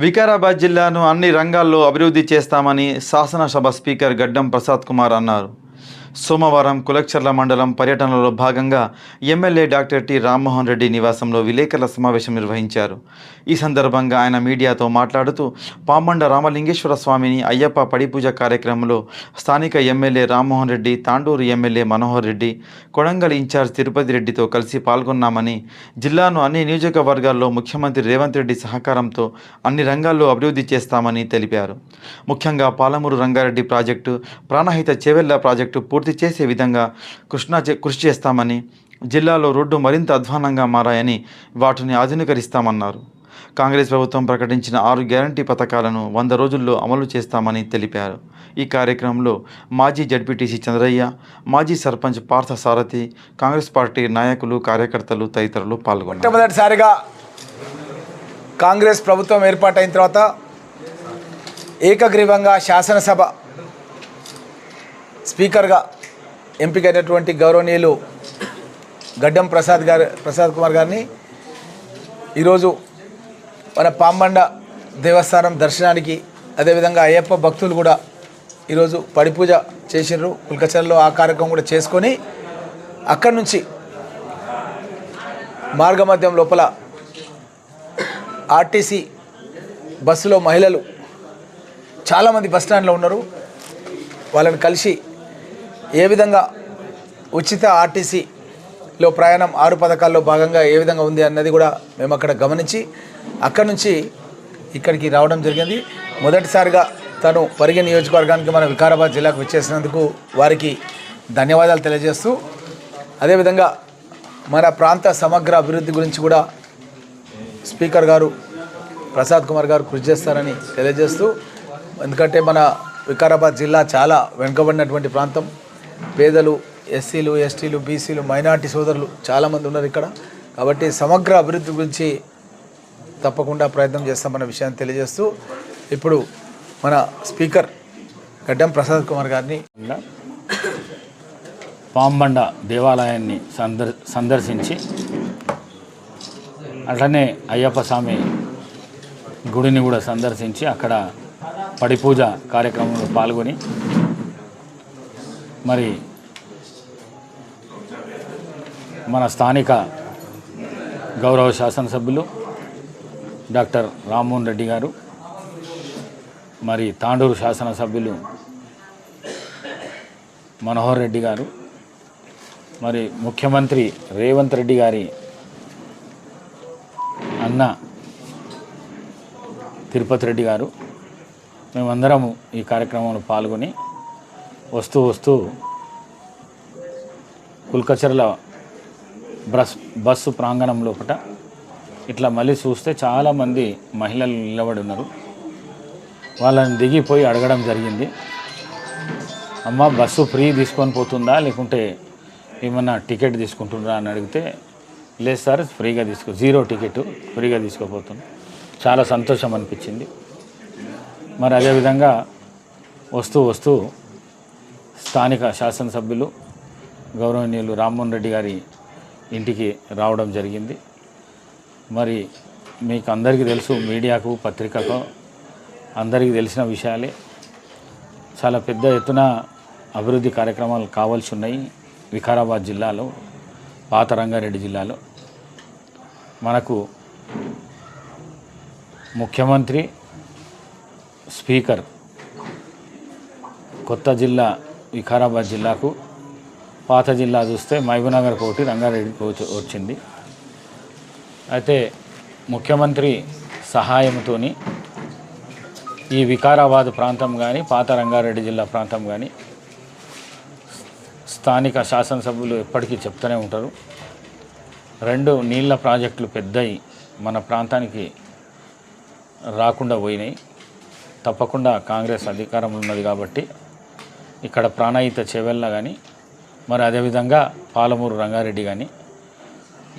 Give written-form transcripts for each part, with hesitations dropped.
వికారాబాద్ జిల్లాను అన్ని రంగాల్లో అభివృద్ధి చేస్తామని శాసనసభ స్పీకర్ గడ్డం ప్రసాద్ కుమార్ అన్నారు. సోమవారం కులక్చర్ల మండలం పర్యటనలో భాగంగా MLA doctor T Rammohan Reddy నివాసంలో విలేకరుల సమావేశం నిర్వహించారు. ఈ సందర్భంగా ఆయన మీడియాతో మాట్లాడుతూ పామండ రామలింగేశ్వర స్వామిని అయ్యప్ప పడిపూజ కార్యక్రమంలో స్థానిక MLA Rammohan Reddy, Tandur MLA Manohar Reddy, Kodangal incharge Tirupati రెడ్డితో కలిసి పాల్గొన్నామని, జిల్లాను అన్ని నియోజకవర్గాల్లో ముఖ్యమంత్రి రేవంత్ రెడ్డి సహకారంతో అన్ని రంగాల్లో అభివృద్ధి చేస్తామని తెలిపారు. ముఖ్యంగా పాలమూరు రంగారెడ్డి ప్రాజెక్టు, ప్రాణహిత చేవెళ్ల ప్రాజెక్టు పూర్తి చేసే విధంగా కృషి చేస్తామని, జిల్లాలో రోడ్డు మరింత అధ్వానంగా మారాయని వాటిని ఆధునీకరిస్తామన్నారు. కాంగ్రెస్ ప్రభుత్వం ప్రకటించిన 6 గ్యారంటీ పథకాలను 100 రోజుల్లో అమలు చేస్తామని తెలిపారు. ఈ కార్యక్రమంలో మాజీ జడ్పీటీసీ చంద్రయ్య, మాజీ సర్పంచ్ పార్థ సారథి, కాంగ్రెస్ పార్టీ నాయకులు, కార్యకర్తలు తదితరులు పాల్గొన్నారు. మొట్టమొదటిసారిగా కాంగ్రెస్ ప్రభుత్వం ఏర్పాటైన తర్వాత ఏకగ్రీవంగా శాసనసభ స్పీకర్గా ఎంపికైనటువంటి గౌరవనీయులు గడ్డం ప్రసాద్ కుమార్ గారిని ఈరోజు మన పాంబండ దేవస్థానం దర్శనానికి, అదేవిధంగా అయ్యప్ప భక్తులు కూడా ఈరోజు పడిపూజ చేసినారు. కుల్కచర్లో ఆ కార్యక్రమం కూడా చేసుకొని అక్కడి నుంచి మార్గమధ్యం లోపల ఆర్టీసీ బస్సులో మహిళలు చాలామంది బస్టాండ్లో ఉన్నారు. వాళ్ళని కలిసి ఏ విధంగా ఉచిత ఆర్టీసీలో ప్రయాణం 6 పథకాల్లో భాగంగా ఏ విధంగా ఉంది అన్నది కూడా మేము అక్కడ గమనించి అక్కడి నుంచి ఇక్కడికి రావడం జరిగింది. మొదటిసారిగా తను పరిగి నియోజకవర్గానికి మన వికారాబాద్ జిల్లాకు వచ్చేసినందుకు వారికి ధన్యవాదాలు తెలియజేస్తూ, అదేవిధంగా మన ప్రాంత సమగ్ర అభివృద్ధి గురించి కూడా స్పీకర్ గారు ప్రసాద్ కుమార్ గారు కృషి చేస్తారని తెలియజేస్తూ, ఎందుకంటే మన వికారాబాద్ జిల్లా చాలా వెనుకబడినటువంటి ప్రాంతం. పేదలు, ఎస్సీలు, ఎస్టీలు, బీసీలు, మైనార్టీ సోదరులు చాలామంది ఉన్నారు ఇక్కడ. కాబట్టి సమగ్ర అభివృద్ధి గురించి తప్పకుండా ప్రయత్నం చేస్తామన్న విషయాన్ని తెలియజేస్తూ, ఇప్పుడు మన స్పీకర్ గడ్డం ప్రసాద్ కుమార్ గారిని పాంబండ దేవాలయాన్ని సందర్శించి అట్లనే అయ్యప్ప స్వామి గుడిని కూడా సందర్శించి అక్కడ పడిపూజ కార్యక్రమంలో పాల్గొని, మరి మన స్థానిక గౌరవ శాసనసభ్యులు డాక్టర్ రామ్మోహన్ రెడ్డి గారు, మరి తాండూరు శాసనసభ్యులు మనోహర్ రెడ్డి గారు, మరి ముఖ్యమంత్రి రేవంత్ రెడ్డి గారి అన్న తిరుపతి రెడ్డి గారు, మేమందరము ఈ కార్యక్రమంలో పాల్గొని వస్తూ కుల్కచర్ల బస్సు ప్రాంగణం లోపల ఇట్లా మళ్ళీ చూస్తే చాలామంది మహిళలు నిలబడి ఉన్నారు. వాళ్ళని దిగిపోయి అడగడం జరిగింది, అమ్మ బస్సు ఫ్రీ తీసుకొని పోతుందా లేకుంటే ఏమన్నా టికెట్ తీసుకుంటుందా అని అడిగితే, లేదు సార్ ఫ్రీగా 0 టికెట్ ఫ్రీగా తీసుకోపోతుంది. చాలా సంతోషం అనిపించింది. మరి అదేవిధంగా వస్తూ స్థానిక శాసనసభ్యులు గౌరవనీయులు రామ్మోహన్ రెడ్డి గారి ఇంటికి రావడం జరిగింది. మరి మీకు అందరికీ తెలుసు, మీడియాకు, పత్రికకు అందరికీ తెలిసిన విషయాలే. చాలా పెద్ద ఎత్తున అభివృద్ధి కార్యక్రమాలు కావాల్సి ఉన్నాయి వికారాబాద్ జిల్లాలో, పాత రంగారెడ్డి జిల్లాలో. మనకు ముఖ్యమంత్రి, స్పీకర్ కొత్త జిల్లా వికారాబాద్ జిల్లాకు, పాత జిల్లా చూస్తే మహబూబ్నగర్ కోటి, రంగారెడ్డికి వచ్చింది. అయితే ముఖ్యమంత్రి సహాయంతో ఈ వికారాబాద్ ప్రాంతం కానీ, పాత రంగారెడ్డి జిల్లా ప్రాంతం కానీ స్థానిక శాసనసభ్యులు ఎప్పటికీ చెప్తూనే ఉంటారు, 2 నీళ్ళ ప్రాజెక్టులు పెద్దయి మన ప్రాంతానికి రాకుండా పోయినాయి. తప్పకుండా కాంగ్రెస్ అధికారంలో ఉన్నది కాబట్టి ఇక్కడ ప్రాణహిత చేవెళ్ళ కానీ, మరి అదేవిధంగా పాలమూరు రంగారెడ్డి కానీ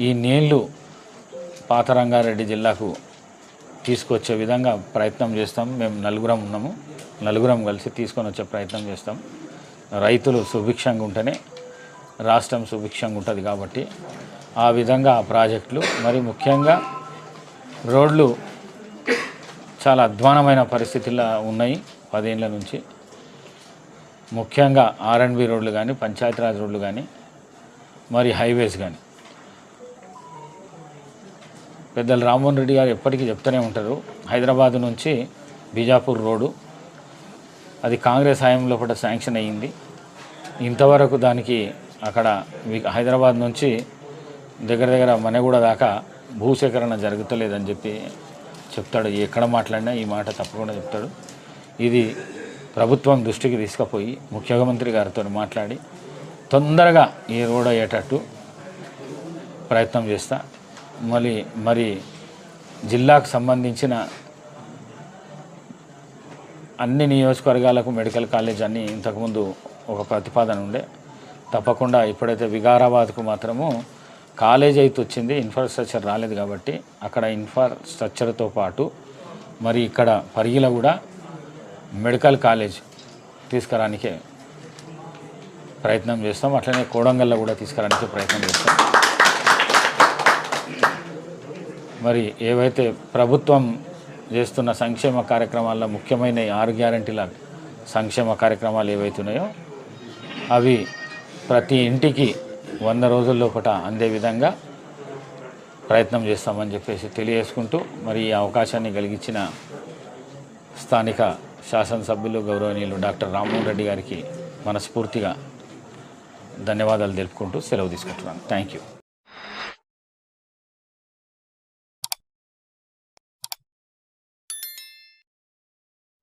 ఈ నీళ్లు పాత రంగారెడ్డి జిల్లాకు తీసుకొచ్చే విధంగా ప్రయత్నం చేస్తాం. మేము నలుగురం కలిసి తీసుకొని వచ్చే ప్రయత్నం చేస్తాం. రైతులు సుభిక్షంగా ఉంటేనే రాష్ట్రం సుభిక్షంగా ఉంటుంది కాబట్టి ఆ విధంగా ప్రాజెక్టులు, మరి ముఖ్యంగా రోడ్లు చాలా అధ్వానమైన పరిస్థితుల్లో ఉన్నాయి 10 ఏళ్ళ నుంచి. ముఖ్యంగా R&B రోడ్లు కానీ, పంచాయతీరాజ్ రోడ్లు కానీ, మరి హైవేస్ కానీ. పెద్దలు రామ్మోహన్ రెడ్డి గారు ఎప్పటికీ చెప్తూనే ఉంటారు, హైదరాబాద్ నుంచి బీజాపూర్ రోడ్డు అది కాంగ్రెస్ హయాంలో కూడా శాంక్షన్ అయ్యింది. ఇంతవరకు దానికి అక్కడ హైదరాబాద్ నుంచి దగ్గర మనగూడ దాకా భూసేకరణ జరుగుతలేదని చెప్పి చెప్తాడు. ఎక్కడ మాట్లాడినా ఈ మాట తప్పకుండా చెప్తాడు. ఇది ప్రభుత్వం దృష్టికి తీసుకుపోయి ముఖ్యమంత్రి గారితో మాట్లాడి తొందరగా ఈ రోడ్ అయ్యేటట్టు ప్రయత్నం చేస్తా. మరి జిల్లాకు సంబంధించిన అన్ని నియోజకవర్గాలకు మెడికల్ కాలేజ్ అన్నీ ఇంతకుముందు ఒక ప్రతిపాదన ఉండే. తప్పకుండా ఇప్పుడైతే వికారాబాద్కు మాత్రము కాలేజ్ అయితే వచ్చింది, ఇన్ఫ్రాస్ట్రక్చర్ రాలేదు కాబట్టి అక్కడ ఇన్ఫ్రాస్ట్రక్చర్తో పాటు మరి ఇక్కడ పరిగిలో కూడా మెడికల్ కాలేజ్ తీసుకురానికే ప్రయత్నం చేస్తాం. అట్లనే కోడంగల్లో కూడా తీసుకురానికే ప్రయత్నం చేస్తాం. మరి ఏవైతే ప్రభుత్వం చేస్తున్న సంక్షేమ కార్యక్రమాల్లో ముఖ్యమైన 6 గ్యారంటీల సంక్షేమ కార్యక్రమాలు ఏవైతున్నాయో అవి ప్రతి ఇంటికి 100 రోజుల లోపల అందే విధంగా ప్రయత్నం చేస్తామని చెప్పేసి తెలియజేసుకుంటూ, మరి ఈ అవకాశాన్ని కలిగించిన స్థానిక శాసనసభ్యులు గౌరవనీయులు డాక్టర్ రామ్మోహన్ రెడ్డి గారికి మనస్ఫూర్తిగా ధన్యవాదాలు తెలుపుకుంటూ సెలవు తీసుకుంటున్నాను. Thank you.